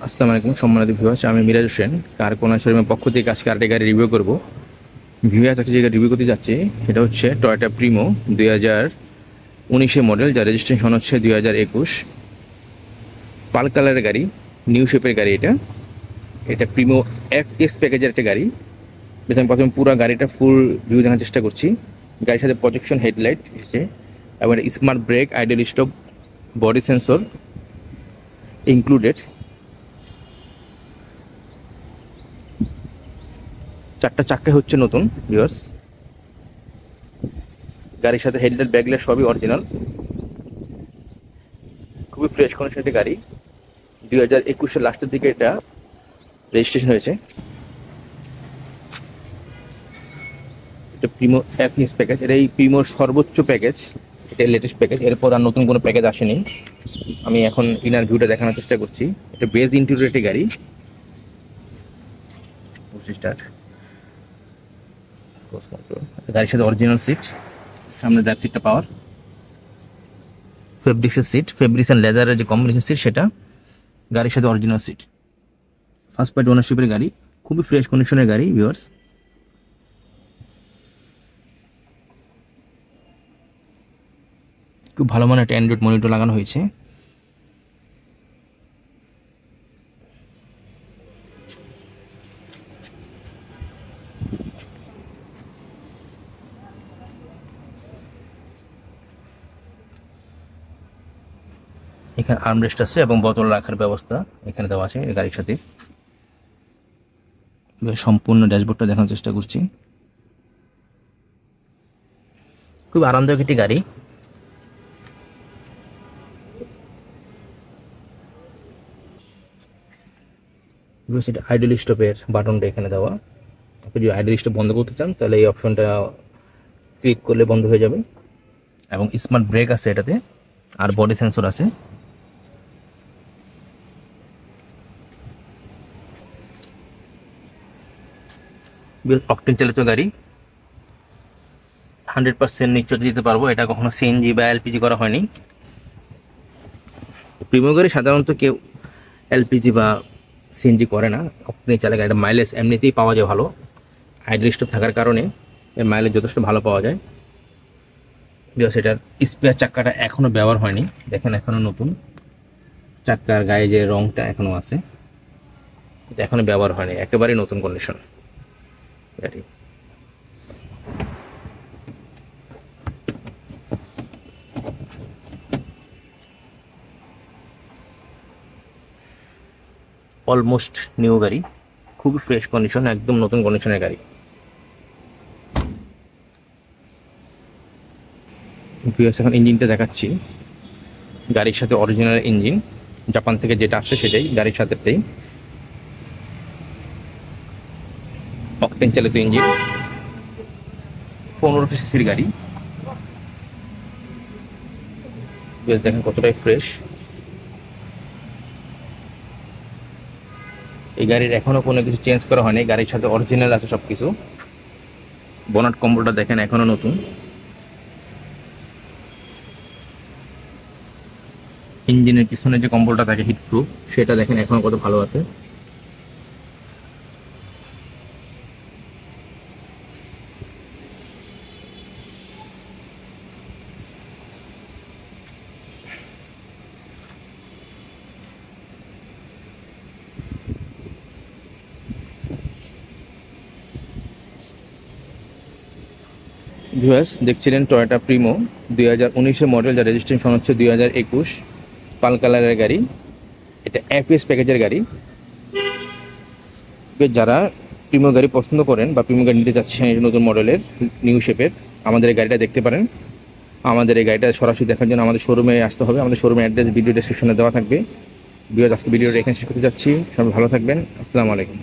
আসসালামু আলাইকুম সম্মানিত ভিউয়ার্স, আমি মিরাজ হোসেন কারকোনা শোরুমের পক্ষ থেকে আজকে আরেকটি গাড়ি রিভিউ করব। ভিউয়ার্স, আজকে যে গাড়ি রিভিউ করতে যাচ্ছি সেটা হচ্ছে টয়োটা প্রিমো 2019 মডেল, যার রেজিস্ট্রেশন হচ্ছে 2021। পাল কালারের গাড়ি, নিউ শেপের গাড়ি। এটা প্রিমো এফএস প্যাকেজের একটা গাড়ি। আমি প্রথমে পুরো গাড়িটা ফুল ভিউ দেখার চেষ্টা করছি। গাড়ির সাথে প্রজেকশন হেডলাইট এসেছে এবং smart brake, idle stop, body sensor included. চারটা চাক্কা হচ্ছে নতুন ভিউয়ার্স। গাড়ির সাথে হেডলাইট, ব্যাকলাইট সবই অরিজিনাল, খুবই ফ্রেশ কন্ডিশনের গাড়ি। 2021 লাস্টের দিকে এটা রেজিস্ট্রেশন হয়েছে। এটা প্রিমো এফএস প্যাকেজ, এটা এই প্রিমোর সর্বোচ্চ প্যাকেজ, এটা লেটেস্ট প্যাকেজ। এরপর আর নতুন কোনো প্যাকেজ আসেনি। আমি এখন ইনার ভিউটা দেখানোর চেষ্টা করছি। এটা বেজ ইন্টেরিয়র একটি গাড়ি। গাড়ির সাথে অরিজিনাল সিট, সামনে ড্রাইভ সিটটা পাওয়ার, ফেব্রিক্সের সিট, ফেব্রিক্স অ্যান্ড লেদারের যে কম্বিনেশন সিট সেটা গাড়ির সাথে অরিজিনাল সিট। ফার্স্ট পার্টি ওনারশিপের গাড়ি, খুবই ফ্রেশ কন্ডিশনের গাড়ি ভিউয়ার্স। খুব ভালো মানের একটা অ্যান্ড্রয়েড মনিটর লাগানো হয়েছে। এখানে আর্মরেস্ট আছে এবং বোতল রাখার ব্যবস্থা এখানে দেওয়া আছে গাড়ির সাথে। সম্পূর্ণ ড্যাশবোর্ডটা দেখানোর চেষ্টা করছি। খুব আরামদায়ক একটি গাড়ি। সেটা আইডল স্টপের বাটনটা এখানে দেওয়া। আপনি যদি আইডল স্টপ বন্ধ করতে চান তাহলে এই অপশনটা ক্লিক করলে বন্ধ হয়ে যাবে। এবং স্মার্ট ব্রেক আছে এটাতে, আর বডি সেন্সর আছে। অকটেন চালিত গাড়ি, 100% নিশ্চয় দিতে পারবো, এটা কখনো সিএনজি বা এলপিজি করা হয়নি। প্রিমিয়াম গাড়ি সাধারণত কেউ এলপিজি বা সিএনজি করে না, অকটেন চালে গাড়িটা মাইলেজ এমনিতেই পাওয়া যায় ভালো। আইডল স্টপ থাকার কারণে এর মাইলেজ যথেষ্ট ভালো পাওয়া যায়। সেটার স্পেয়ার চাক্কাটা এখনও ব্যবহার হয়নি, দেখেন এখনও নতুন। চাক্কার গায়ে যে রংটা এখনও আছে, এটা এখনও ব্যবহার হয়নি, একেবারেই নতুন কন্ডিশন গাড়ি। অলমোস্ট নিউ গাড়ি, খুবই ফ্রেশ কন্ডিশন, একদম নতুন কন্ডিশনের গাড়ি। এখন ইঞ্জিনটা দেখাচ্ছি। গাড়ির সাথে অরিজিনাল ইঞ্জিন, জাপান থেকে যেটা আসছে সেটাই গাড়ির সাথেই। অকটেন চালিত ইঞ্জিন, 1500 সিসির গাড়ি। দেখেন কতটাই ফ্রেশ। এই গাড়ির এখনো কোনো কিছু চেঞ্জ করা হয়নি, গাড়ির সাথে অরিজিনাল আছে সবকিছু। বোনাট কম্বলটা দেখেন এখনো নতুন। ইঞ্জিনের পিছনে যে কম্বলটা থাকে হিট প্রুফ, সেটা দেখেন এখনো কত ভালো আছে। ভিউয়ার্স, দেখছিলেন টয়োটা প্রিমো 2019 মডেল, যার রেজিস্ট্রেশন হচ্ছে 2021, পাল কালারের গাড়ি। এটা এফএস প্যাকেজের গাড়ি। যারা প্রিমো গাড়ি পছন্দ করেন বা প্রিমো গাড়ি নিতে চাচ্ছেন নতুন মডেলের নিউ শেপের, আমাদের এই গাড়িটা দেখতে পারেন। আমাদের এই গাড়িটা সরাসরি দেখার জন্য আমাদের শোরুমে আসতে হবে। আমাদের শোরুমের অ্যাড্রেস ভিডিও ডেসক্রিপশনে দেওয়া থাকবে। ভিউয়ার্স, আজকে ভিডিওটা এখানে শেষ করতে যাচ্ছি। সবাই ভালো থাকবেন। আসসালামু আলাইকুম।